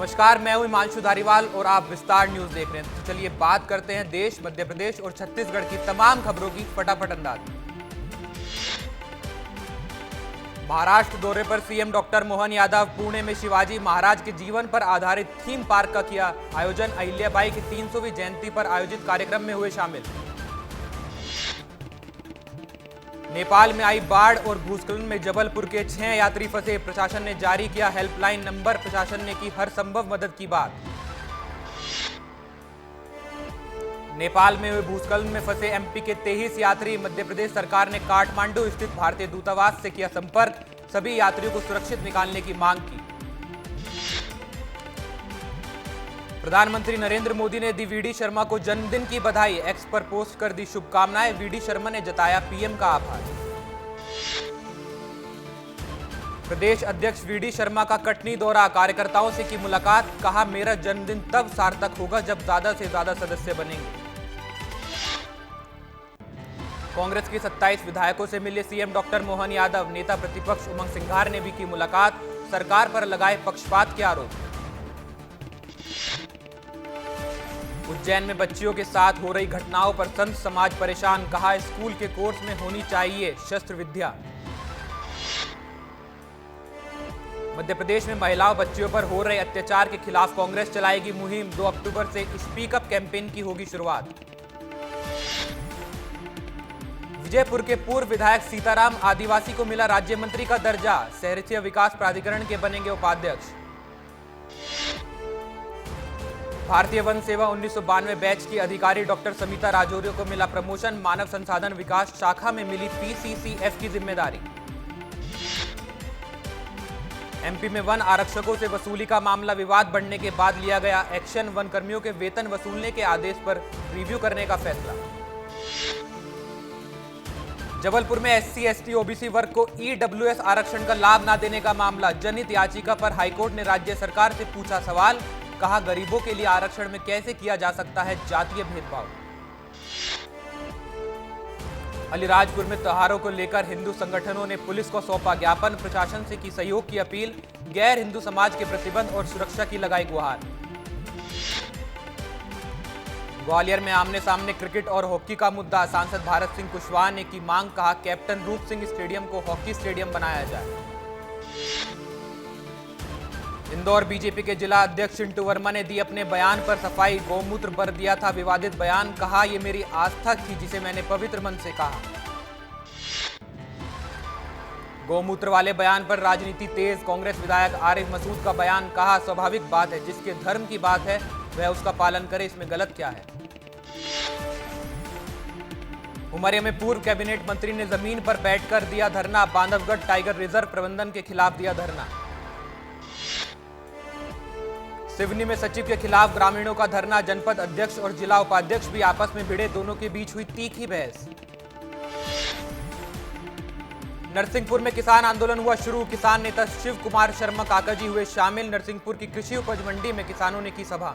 नमस्कार, मैं हूं हिमांशु धारीवाल और आप विस्तार न्यूज देख रहे हैं। तो चलिए बात करते हैं देश, मध्य प्रदेश और छत्तीसगढ़ की तमाम खबरों की फटाफट अंदाज में। महाराष्ट्र दौरे पर सीएम डॉक्टर मोहन यादव। पुणे में शिवाजी महाराज के जीवन पर आधारित थीम पार्क का किया आयोजन। अहिल्याबाई की 300वीं जयंती पर आयोजित कार्यक्रम में हुए शामिल। नेपाल में आई बाढ़ और भूस्खलन में जबलपुर के 6 यात्री फंसे। प्रशासन ने जारी किया हेल्पलाइन नंबर। प्रशासन ने की हर संभव मदद की बात। नेपाल में हुए भूस्खलन में फंसे एमपी के 23 यात्री। मध्य प्रदेश सरकार ने काठमांडू स्थित भारतीय दूतावास से किया संपर्क। सभी यात्रियों को सुरक्षित निकालने की मांग की। प्रधानमंत्री नरेंद्र मोदी ने दी वीडी शर्मा को जन्मदिन की बधाई। एक्स पर पोस्ट कर दी शुभकामनाएं। वीडी शर्मा ने जताया पीएम का आभार। प्रदेश अध्यक्ष वीडी शर्मा का कटनी दौरा। कार्यकर्ताओं से की मुलाकात। कहा मेरा जन्मदिन तब सार्थक होगा जब ज्यादा से ज्यादा सदस्य बनेंगे। कांग्रेस के 27 विधायकों से मिले सीएम डॉक्टर मोहन यादव। नेता प्रतिपक्ष उमंग सिंघार ने भी की मुलाकात। सरकार पर लगाए पक्षपात के आरोप। उज्जैन में बच्चियों के साथ हो रही घटनाओं पर संत समाज परेशान। कहा स्कूल के कोर्स में होनी चाहिए शस्त्र विद्या। मध्य प्रदेश में महिलाओं बच्चियों पर हो रहे अत्याचार के खिलाफ कांग्रेस चलाएगी मुहिम। 2 अक्टूबर से स्पीक अप कैंपेन की होगी शुरुआत। विजयपुर के पूर्व विधायक सीताराम आदिवासी को मिला राज्य मंत्री का दर्जा। शहरी विकास प्राधिकरण के बनेंगे उपाध्यक्ष। भारतीय वन सेवा 1992 बैच की अधिकारी डॉक्टर समिता राजौरी को मिला प्रमोशन। मानव संसाधन विकास शाखा में मिली पीसीसीएफ की जिम्मेदारी। एमपी में वन आरक्षकों से वसूली का मामला विवाद बढ़ने के बाद लिया गया एक्शन। वन कर्मियों के वेतन वसूलने के आदेश पर रिव्यू करने का फैसला। जबलपुर में एससी एसटी ओबीसी वर्ग को ईडब्ल्यूएस आरक्षण का लाभ न देने का मामला। जनहित याचिका पर हाईकोर्ट ने राज्य सरकार से पूछा सवाल। कहा गरीबों के लिए आरक्षण में कैसे किया जा सकता है जातीय भेदभाव। अलीराजपुर में त्योहारों को लेकर हिंदू संगठनों ने पुलिस को सौंपा ज्ञापन। प्रशासन से की सहयोग की अपील। गैर हिंदू समाज के प्रतिबंध और सुरक्षा की लगाई गुहार। ग्वालियर में आमने सामने क्रिकेट और हॉकी का मुद्दा। सांसद भारत सिंह कुशवाहा ने की मांग। कहा कैप्टन रूप सिंह स्टेडियम को हॉकी स्टेडियम बनाया जाए। इंदौर बीजेपी के जिला अध्यक्ष चिंटू वर्मा ने दी अपने बयान पर सफाई। गौमूत्र पर दिया था विवादित बयान। कहा यह मेरी आस्था थी जिसे मैंने पवित्र मन से कहा। गौमूत्र वाले बयान पर राजनीति तेज। कांग्रेस विधायक आरिफ मसूद का बयान। कहा स्वाभाविक बात है, जिसके धर्म की बात है वह उसका पालन करे, इसमें गलत क्या है। उमरिया में पूर्व कैबिनेट मंत्री ने जमीन पर बैठकर दिया धरना। बांधवगढ़ टाइगर रिजर्व प्रबंधन के खिलाफ दिया धरना। सिवनी में सचिव के खिलाफ ग्रामीणों का धरना। जनपद अध्यक्ष और जिला उपाध्यक्ष भी आपस में भिड़े। दोनों के बीच हुई तीखी बहस। नरसिंहपुर में किसान आंदोलन हुआ शुरू। किसान नेता शिव कुमार शर्मा काकाजी हुए शामिल। नरसिंहपुर की कृषि उपज मंडी में किसानों ने की सभा।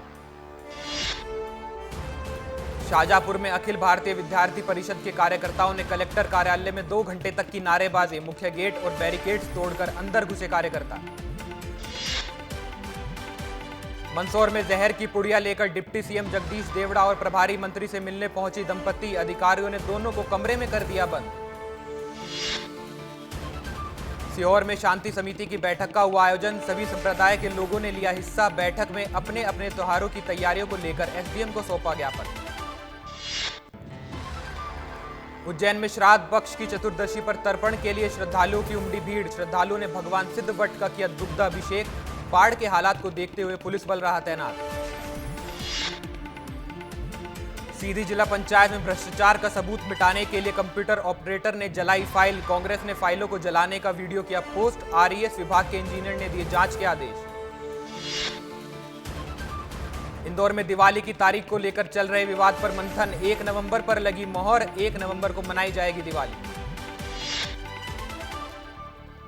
शाहजहांपुर में अखिल भारतीय विद्यार्थी परिषद के कार्यकर्ताओं ने कलेक्टर कार्यालय में 2 घंटे तक की नारेबाजी। मुख्य गेट और बैरिकेड्स तोड़कर अंदर घुसे कार्यकर्ता। मंदसौर में जहर की पुड़िया लेकर डिप्टी सीएम जगदीश देवड़ा और प्रभारी मंत्री से मिलने पहुंची दंपति। अधिकारियों ने दोनों को कमरे में कर दिया बंद। सीहोर में शांति समिति की बैठक का हुआ आयोजन। सभी संप्रदाय के लोगों ने लिया हिस्सा। बैठक में अपने अपने त्योहारों की तैयारियों को लेकर एसडीएम को सौंपा ज्ञापन। उज्जैन में श्राद्ध पक्ष की चतुर्दशी पर तर्पण के लिए श्रद्धालुओं की उमड़ी भीड़। श्रद्धालुओं ने भगवान सिद्धवट का किया दुग्धाभिषेक। बाढ़ के हालात को देखते हुए पुलिस बल रहा तैनात। सीधी जिला पंचायत में भ्रष्टाचार का सबूत मिटाने के लिए कंप्यूटर ऑपरेटर ने जलाई फाइल। कांग्रेस ने फाइलों को जलाने का वीडियो किया पोस्ट। आरईएस विभाग के इंजीनियर ने दिए जांच के आदेश। इंदौर में दिवाली की तारीख को लेकर चल रहे विवाद पर मंथन। 1 नवंबर पर लगी मोहर। 1 नवंबर को मनाई जाएगी दिवाली।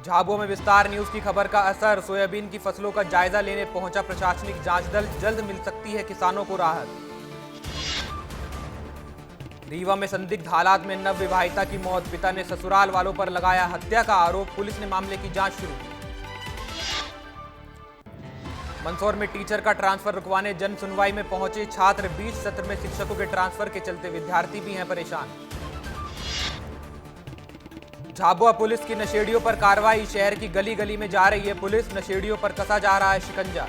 झाबुआ में विस्तार न्यूज की खबर का असर। सोयाबीन की फसलों का जायजा लेने पहुंचा प्रशासनिक जांच दल। जल्द मिल सकती है किसानों को राहत। रीवा में संदिग्ध हालात में नव विवाहिता की मौत। पिता ने ससुराल वालों पर लगाया हत्या का आरोप। पुलिस ने मामले की जांच शुरू की। मंदसौर में टीचर का ट्रांसफर रुकवाने जन सुनवाई में पहुंचे छात्र। 20 सत्र में शिक्षकों के ट्रांसफर के चलते विद्यार्थी भी हैं परेशान। झाबुआ पुलिस की नशेड़ियों पर कार्रवाई। शहर की गली गली में जा रही है पुलिस। नशेड़ियों पर कसा जा रहा है शिकंजा।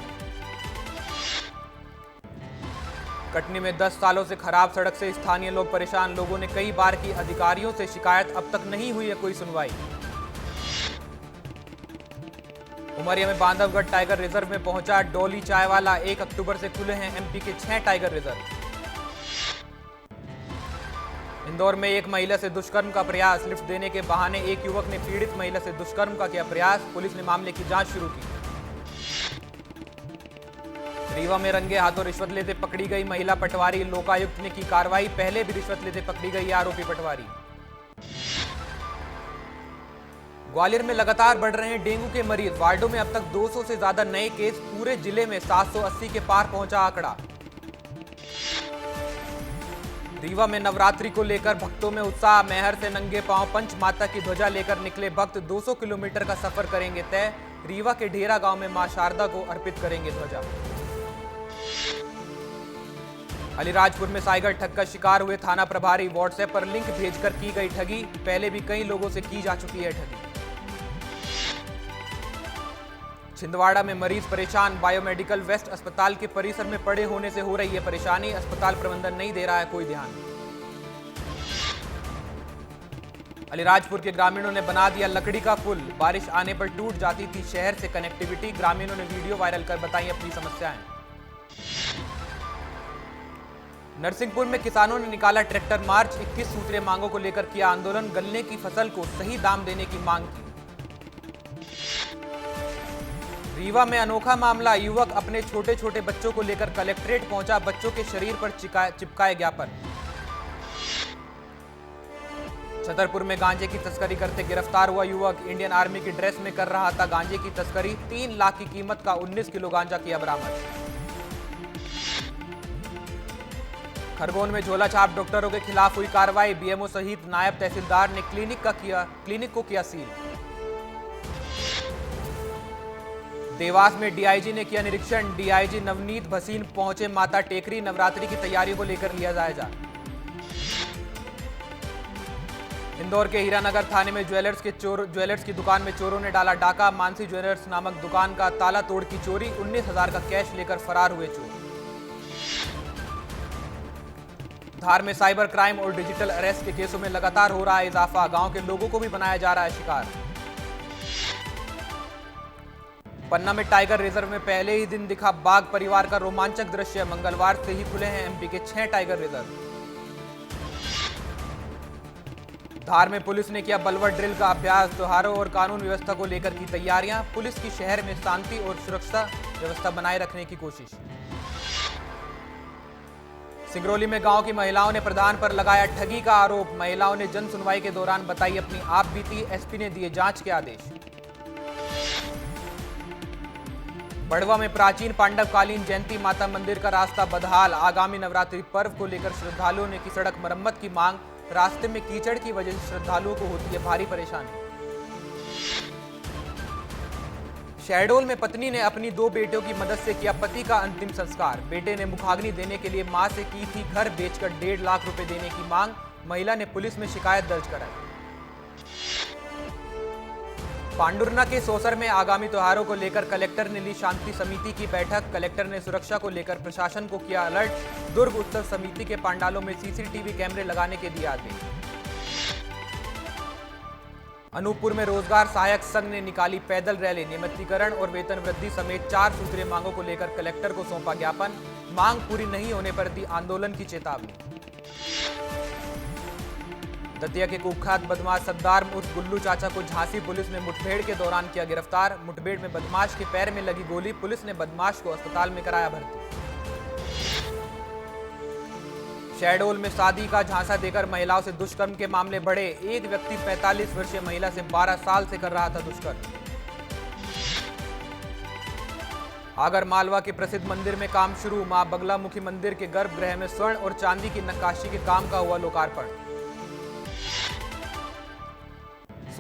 कटनी में 10 सालों से खराब सड़क से स्थानीय लोग परेशान। लोगों ने कई बार की अधिकारियों से शिकायत, अब तक नहीं हुई है कोई सुनवाई। उमरिया में बांधवगढ़ टाइगर रिजर्व में पहुंचा डोली चाय वाला। 1 अक्टूबर से खुले हैं एमपी के 6 टाइगर रिजर्व। इंदौर में एक महिला से दुष्कर्म का प्रयास। लिफ्ट देने के बहाने एक युवक ने पीड़ित महिला से दुष्कर्म का किया प्रयास। पुलिस ने मामले की जांच शुरू की। रीवा में रंगे हाथों रिश्वत लेते पकड़ी गई महिला पटवारी। लोकायुक्त ने की कार्रवाई। पहले भी रिश्वत लेते पकड़ी गई आरोपी पटवारी। ग्वालियर में लगातार बढ़ रहे हैं डेंगू के मरीज। वार्डों में अब तक 200 से ज्यादा नए केस। पूरे जिले में 780 के पार पहुंचा आंकड़ा। रीवा में नवरात्रि को लेकर भक्तों में उत्साह। मैहर से नंगे पांव पंच माता की ध्वजा लेकर निकले भक्त। 200 किलोमीटर का सफर करेंगे तय। रीवा के ढेरा गांव में मां शारदा को अर्पित करेंगे ध्वजा। अलीराजपुर में साइबर ठग का शिकार हुए थाना प्रभारी। व्हाट्सएप पर लिंक भेजकर की गई ठगी। पहले भी कई लोगों से की जा चुकी है ठगी। छिंदवाड़ा में मरीज परेशान। बायोमेडिकल वेस्ट अस्पताल के परिसर में पड़े होने से हो रही है परेशानी। अस्पताल प्रबंधन नहीं दे रहा है कोई ध्यान। अलीराजपुर के ग्रामीणों ने बना दिया लकड़ी का पुल। बारिश आने पर टूट जाती थी शहर से कनेक्टिविटी। ग्रामीणों ने वीडियो वायरल कर बताई अपनी समस्याएं। नरसिंहपुर में किसानों ने निकाला ट्रैक्टर मार्च। 21 सूत्रीय मांगों को लेकर किया आंदोलन। गन्ने की फसल को सही दाम देने की मांग की। रीवा में अनोखा मामला। युवक अपने छोटे छोटे बच्चों को लेकर कलेक्ट्रेट पहुंचा। बच्चों के शरीर पर चिपकाए ज्ञापन। छतरपुर में गांजे की तस्करी करते गिरफ्तार हुआ युवक। इंडियन आर्मी की ड्रेस में कर रहा था गांजे की तस्करी। 3 लाख की कीमत का 19 किलो गांजा किया बरामद। खरगोन में झोला छाप डॉक्टरों के खिलाफ हुई कार्रवाई। बीएमओ सहित नायब तहसीलदार ने क्लिनिक को किया सील। देवास में डीआईजी ने किया निरीक्षण। डीआईजी नवनीत भसीन पहुंचे माता टेकरी। नवरात्रि की तैयारियों को लेकर लिया जायजा। इंदौर के हीरानगर थाने में ज्वेलर्स की दुकान में चोरों ने डाला डाका। मानसी ज्वेलर्स नामक दुकान का ताला तोड़ की चोरी। 19,000 का कैश लेकर फरार हुए चोर। धार में साइबर क्राइम और डिजिटल अरेस्ट के केसों में लगातार हो रहा है इजाफा। गांव के लोगों को भी बनाया जा रहा है शिकार। पन्ना में टाइगर रिजर्व में पहले ही दिन दिखा बाघ परिवार का रोमांचक दृश्य। मंगलवार से ही खुले हैं एमपी के 6 टाइगर रिजर्व। धार में पुलिस ने किया बलवर ड्रिल का अभ्यास। त्योहारों और कानून व्यवस्था को लेकर की तैयारियां। पुलिस की शहर में शांति और सुरक्षा व्यवस्था बनाए रखने की कोशिश। सिंगरौली में गांव की महिलाओं ने प्रधान पर लगाया ठगी का आरोप। महिलाओं ने जन सुनवाई के दौरान बताई अपनी आप बीती। एसपी ने दिए जांच के आदेश। बड़वा में प्राचीन पांडवकालीन जयंती माता मंदिर का रास्ता बदहाल। आगामी नवरात्रि पर्व को लेकर श्रद्धालुओं ने की सड़क मरम्मत की मांग। रास्ते में कीचड़ की वजह से श्रद्धालुओं को होती है भारी परेशानी। शहडोल में पत्नी ने अपनी 2 बेटियों की मदद से किया पति का अंतिम संस्कार। बेटे ने मुखाग्नि देने के लिए मां से की थी घर बेचकर 1.5 लाख रुपए देने की मांग। महिला ने पुलिस में शिकायत दर्ज कराई। पांडुरना के सोसर में आगामी त्योहारों को लेकर कलेक्टर ने ली शांति समिति की बैठक। कलेक्टर ने सुरक्षा को लेकर प्रशासन को किया अलर्ट। दुर्ग उत्सव समिति के पंडालों में सीसीटीवी कैमरे लगाने के दिए आदेश। अनूपपुर में रोजगार सहायक संघ ने निकाली पैदल रैली। नियमितीकरण और वेतन वृद्धि समेत 4 सूत्रीय मांगों को लेकर कलेक्टर को सौंपा ज्ञापन। मांग पूरी नहीं होने पर दी आंदोलन की चेतावनी। दतिया के कुख्यात बदमाश सद्दार उर्फ गुल्लू चाचा को झांसी पुलिस ने मुठभेड़ के दौरान किया गिरफ्तार। मुठभेड़ में बदमाश के पैर में लगी गोली। पुलिस ने बदमाश को अस्पताल में कराया भर्ती। शहडोल में शादी का झांसा देकर महिलाओं से दुष्कर्म के मामले बढ़े। एक व्यक्ति 45 वर्षीय महिला से 12 साल से कर रहा था दुष्कर्म। आगर मालवा के प्रसिद्ध मंदिर में काम शुरू। मां बगलामुखी मंदिर के गर्भगृह में स्वर्ण और चांदी की नक्काशी के काम का हुआ लोकार्पण।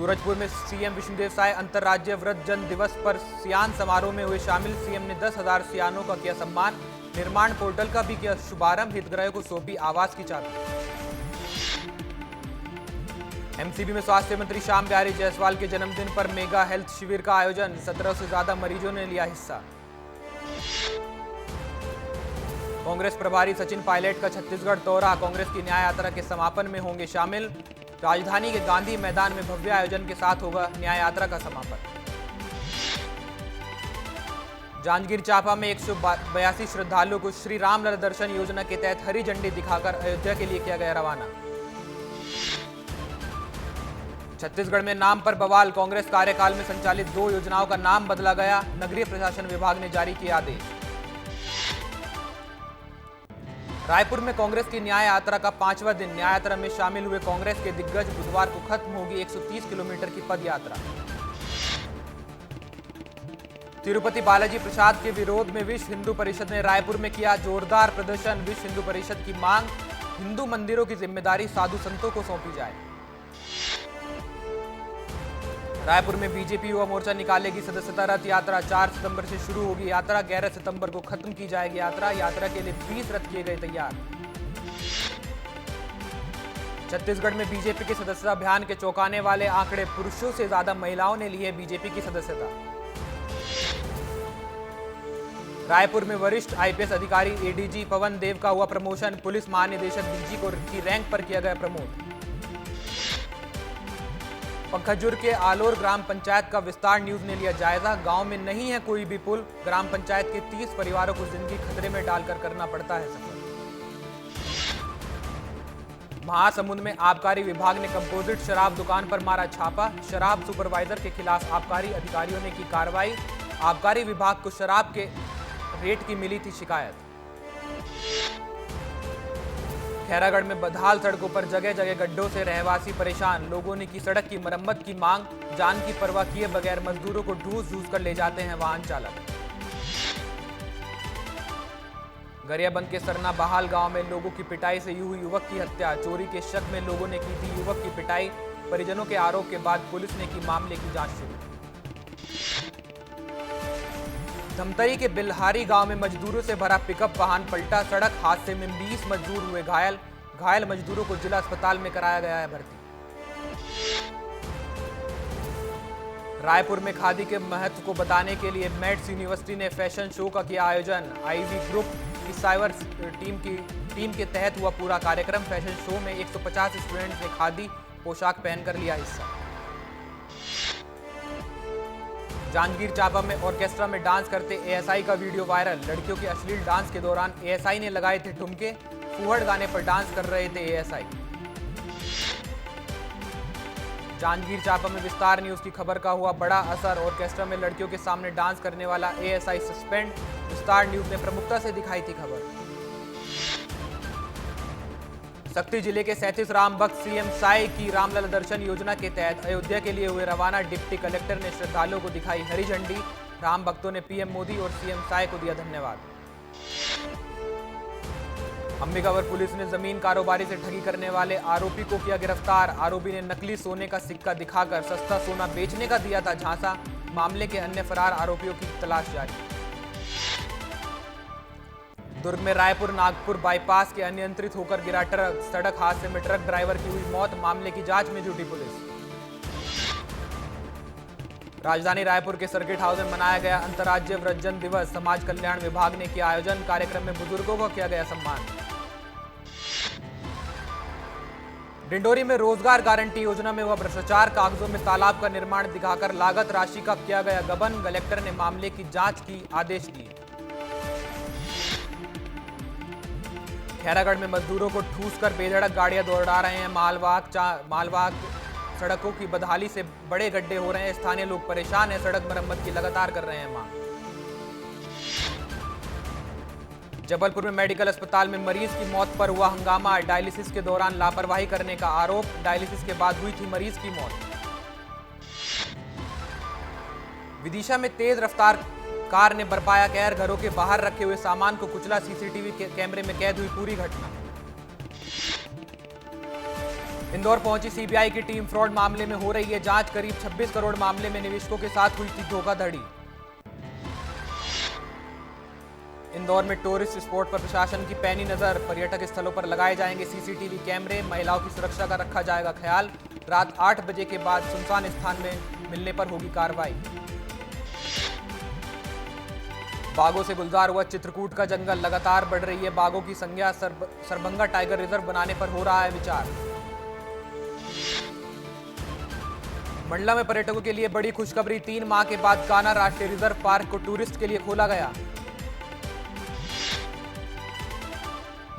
सूरजपुर में सीएम विष्णुदेव साय अंतर्राज्यीय वृद्धजन दिवस पर सियान समारोह में हुए शामिल। सीएम ने 10,000 सियानों का किया सम्मान। निर्माण पोर्टल का भी किया शुभारंभ। हितग्राहियों को सौंपी आवास की चाबी। एमसीबी में स्वास्थ्य मंत्री श्याम बिहारी जायसवाल के जन्मदिन पर मेगा हेल्थ शिविर का आयोजन। 17 से ज्यादा मरीजों ने लिया हिस्सा। कांग्रेस प्रभारी सचिन पायलट का छत्तीसगढ़ दौरा। कांग्रेस की न्याय यात्रा के समापन में होंगे शामिल। राजधानी के गांधी मैदान में भव्य आयोजन के साथ होगा न्याय यात्रा का समापन। जांजगीर चांपा में 182 श्रद्धालुओं को श्री रामलला दर्शन योजना के तहत हरी झंडी दिखाकर अयोध्या के लिए किया गया रवाना। छत्तीसगढ़ में नाम पर बवाल। कांग्रेस कार्यकाल में संचालित 2 योजनाओं का नाम बदला गया। नगरीय प्रशासन विभाग ने जारी किया आदेश। रायपुर में कांग्रेस की न्याय यात्रा का 5वां दिन। न्याय यात्रा में शामिल हुए कांग्रेस के दिग्गज। बुधवार को खत्म होगी 130 किलोमीटर की पद यात्रा। तिरुपति बालाजी प्रसाद के विरोध में विश्व हिंदू परिषद ने रायपुर में किया जोरदार प्रदर्शन। विश्व हिंदू परिषद की मांग, हिंदू मंदिरों की जिम्मेदारी साधु संतों को सौंपी जाए। रायपुर में बीजेपी युवा मोर्चा निकालेगी सदस्यता रथ यात्रा। 4 सितंबर से शुरू होगी यात्रा। 11 सितंबर को खत्म की जाएगी यात्रा। यात्रा के लिए 20 रथ किए गए तैयार। छत्तीसगढ़ में बीजेपी के सदस्यता अभियान के चौंकाने वाले आंकड़े। पुरुषों से ज्यादा महिलाओं ने ली है बीजेपी की सदस्यता। रायपुर में वरिष्ठ आईपीएस अधिकारी एडीजी पवन देव का हुआ प्रमोशन। पुलिस महानिदेशक डीजी को की रैंक पर किया गया प्रमोट। पंखजूर के आलोर ग्राम पंचायत का विस्तार न्यूज ने लिया जायजा। गांव में नहीं है कोई भी पुल। ग्राम पंचायत के 30 परिवारों को जिंदगी खतरे में डालकर करना पड़ता है सफर। महासमुंद में आबकारी विभाग ने कंपोजिट शराब दुकान पर मारा छापा। शराब सुपरवाइजर के खिलाफ आबकारी अधिकारियों ने की कार्रवाई। आबकारी विभाग को शराब के रेट की मिली थी शिकायत। खैरागढ़ में बदहाल सड़कों पर जगह जगह गड्ढों से रहवासी परेशान। लोगों ने की सड़क की मरम्मत की मांग। जान की परवाह किए बगैर मजदूरों को ढूंस कर ले जाते हैं वाहन चालक। गरियाबंद के सरना बहाल गांव में लोगों की पिटाई से हुई युवक की हत्या। चोरी के शक में लोगों ने की थी युवक की पिटाई। परिजनों के आरोप के बाद पुलिस ने की मामले की जांच शुरू। धमतरी के बिल्हारी गांव में मजदूरों से भरा पिकअप वाहन पलटा। सड़क हादसे में 20 मजदूर हुए घायल। घायल मजदूरों को जिला अस्पताल में कराया गया है भर्ती। रायपुर में खादी के महत्व को बताने के लिए मैट्स यूनिवर्सिटी ने फैशन शो का किया आयोजन। आईवी ग्रुप की साइबर टीम के तहत हुआ पूरा कार्यक्रम। फैशन शो में 150 स्टूडेंट्स ने खादी पोशाक पहनकर लिया हिस्सा। जांजगीर चांपा में ऑर्केस्ट्रा में डांस करते एएसआई का वीडियो वायरल। लड़कियों के अश्लील डांस के दौरान एएसआई ने लगाए थे ठुमके। फूहड़ गाने पर डांस कर रहे थे एएसआई। जांजगीर चांपा में विस्तार न्यूज की खबर का हुआ बड़ा असर। ऑर्केस्ट्रा में लड़कियों के सामने डांस करने वाला एएसआई सस्पेंड। विस्तार न्यूज ने प्रमुखता से दिखाई थी खबर। सक्ती जिले के 37 राम भक्त सीएम साय की रामलला दर्शन योजना के तहत अयोध्या के लिए हुए रवाना। डिप्टी कलेक्टर ने श्रद्धालुओं को दिखाई हरी झंडी। राम भक्तों ने पीएम मोदी और सीएम साय को दिया धन्यवाद। अंबिकापुर पुलिस ने जमीन कारोबारी से ठगी करने वाले आरोपी को किया गिरफ्तार। आरोपी ने नकली सोने का सिक्का दिखाकर सस्ता सोना बेचने का दिया था झांसा। मामले के अन्य फरार आरोपियों की तलाश जारी। दुर्ग में रायपुर नागपुर बाईपास के अनियंत्रित होकर गिरा ट्रक। सड़क हादसे में ट्रक ड्राइवर की हुई मौत। मामले की जांच में जुटी पुलिस। राजधानी रायपुर के सर्किट हाउस में मनाया गया अंतर्राज्यीय वृद्धजन दिवस। समाज कल्याण विभाग ने किया आयोजन। कार्यक्रम में बुजुर्गों को किया गया सम्मान। डिंडोरी में रोजगार गारंटी योजना में हुआ भ्रष्टाचार। कागजों में तालाब का निर्माण दिखाकर लागत राशि का किया गया गबन। कलेक्टर ने मामले की जांच की आदेश दिए। खैरागढ़ में मजदूरों को ठूस कर बेधड़क गाड़ियां दौड़ा रहे हैं मालवाहक सड़कों की बदहाली से बड़े गड्ढे हो रहे हैं। स्थानीय लोग परेशान हैं। सड़क मरम्मत की लगातार कर रहे हैं मांग। जबलपुर में मेडिकल अस्पताल में मरीज की मौत पर हुआ हंगामा। डायलिसिस के दौरान लापरवाही करने का आरोप। डायलिसिस के बाद हुई थी मरीज की मौत। विदिशा में तेज रफ्तार कार ने बरपाया कहर। घरों के बाहर रखे हुए सामान को कुचला। सीसीटीवी कैमरे में कैद हुई पूरी घटना। इंदौर पहुंची सीबीआई की टीम। फ्रॉड मामले में हो रही है जांच। करीब 26 करोड़ मामले में निवेशकों के साथ हुई थी धोखाधड़ी। इंदौर में टूरिस्ट स्पॉट पर प्रशासन की पैनी नजर। पर्यटक स्थलों पर लगाए जाएंगे सीसीटीवी कैमरे। महिलाओं की सुरक्षा का रखा जाएगा ख्याल। रात 8 बजे के बाद सुनसान स्थान में मिलने पर होगी कार्रवाई। बाघों से गुलजार हुआ चित्रकूट का जंगल। लगातार बढ़ रही है बाघों की संख्या। सरबंगा टाइगर रिजर्व बनाने पर हो रहा है विचार। मंडला में पर्यटकों के लिए बड़ी खुशखबरी। 3 माह के बाद कान्हा राष्ट्रीय रिजर्व पार्क को टूरिस्ट के लिए खोला गया।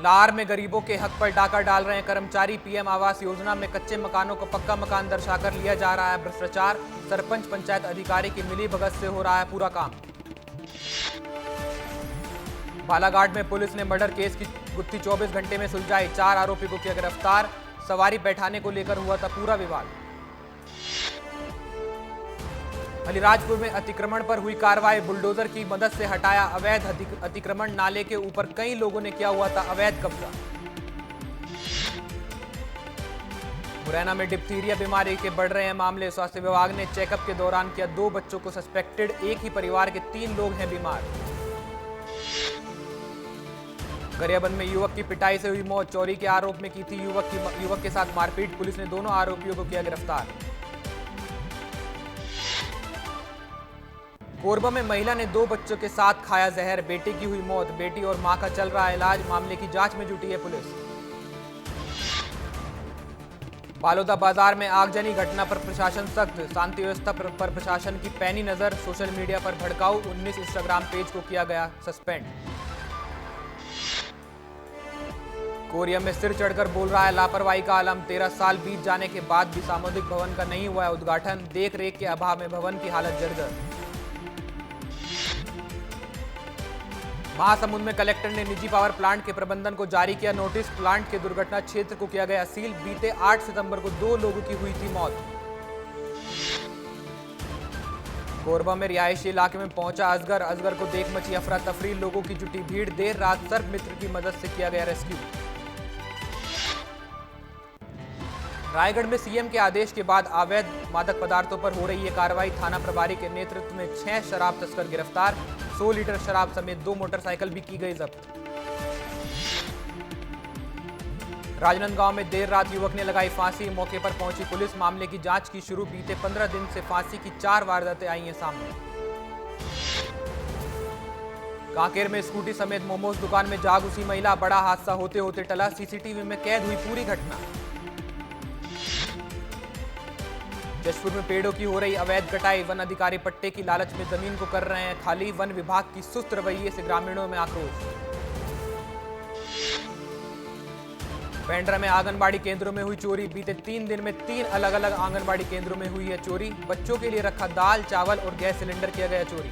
लाहौर में गरीबों के हक पर डाका डाल रहे हैं कर्मचारी। पीएम आवास योजना में कच्चे मकानों को पक्का मकान दर्शाकर लिया जा रहा है भ्रष्टाचार। सरपंच पंचायत अधिकारी की मिलीभगत से हो रहा है पूरा काम। बालाघाट में पुलिस ने मर्डर केस की गुत्थी 24 घंटे में सुलझाई। 4 आरोपी को किया गिरफ्तार। सवारी बैठाने को लेकर हुआ था पूरा विवाद। अलीराजपुर में अतिक्रमण पर हुई कार्रवाई। बुलडोजर की मदद से हटाया अवैध अतिक्रमण। नाले के ऊपर कई लोगों ने किया हुआ था अवैध कब्जा। मुरैना में डिप्थीरिया बीमारी के बढ़ रहे हैं मामले। स्वास्थ्य विभाग ने चेकअप के दौरान किया 2 बच्चों को सस्पेक्टेड। एक ही परिवार के 3 लोग हैं बीमार। गरियाबंद में युवक की पिटाई से हुई मौत। चोरी के आरोप में की थी युवक के साथ मारपीट। पुलिस ने दोनों आरोपियों को किया गिरफ्तार। कोरबा में महिला ने 2 बच्चों के साथ खाया जहर। बेटे की हुई मौत। बेटी और मां का चल रहा है इलाज। मामले की जांच में जुटी है पुलिस। बालोदा बाजार में आगजनी घटना पर प्रशासन सख्त। शांति व्यवस्था पर प्रशासन की पैनी नजर। सोशल मीडिया पर भड़काऊ 19 इंस्टाग्राम पेज को किया गया सस्पेंड। कोरिया में सिर चढ़कर बोल रहा है लापरवाही का आलम। 13 साल बीत जाने के बाद भी सामुदायिक भवन का नहीं हुआ है उद्घाटन। देख रेख के अभाव में भवन की हालत जर्जर। महासमुंद में कलेक्टर ने निजी पावर प्लांट के प्रबंधन को जारी किया नोटिस। प्लांट के दुर्घटना क्षेत्र को किया गया सील। बीते 8 सितंबर को 2 लोगों की हुई थी मौत। कोरबा में रिहायशी इलाके में पहुंचा असगर को देख मची अफरा तफरी। लोगों की जुटी भीड़। देर रात सर्प मित्र की मदद से किया गया रेस्क्यू। रायगढ़ में सीएम के आदेश के बाद अवैध मादक पदार्थों पर हो रही है कार्रवाई। थाना प्रभारी के नेतृत्व में 6 शराब तस्कर गिरफ्तार। 100 लीटर शराब समेत 2 मोटरसाइकिल भी की गई जब्त। राजनांदगांव में देर रात युवक ने लगाई फांसी। मौके पर पहुंची पुलिस। मामले की जांच की शुरू। बीते 15 दिन से फांसी की 4 वारदातें आई हैं सामने। कांकेर में स्कूटी समेत मोमोज दुकान में जाग घुसी महिला। बड़ा हादसा होते होते टला। सीसीटीवी में कैद हुई पूरी घटना। जशपुर में पेड़ों की हो रही अवैध कटाई। वन अधिकारी पट्टे की लालच में जमीन को कर रहे हैं खाली। वन विभाग की सुस्त रवैये से ग्रामीणों में आक्रोश। पेंड्रा में आंगनबाड़ी केंद्रों में हुई चोरी। बीते 3 दिन में 3 अलग अलग आंगनबाड़ी केंद्रों में हुई है चोरी। बच्चों के लिए रखा दाल चावल और गैस सिलेंडर किया गया चोरी।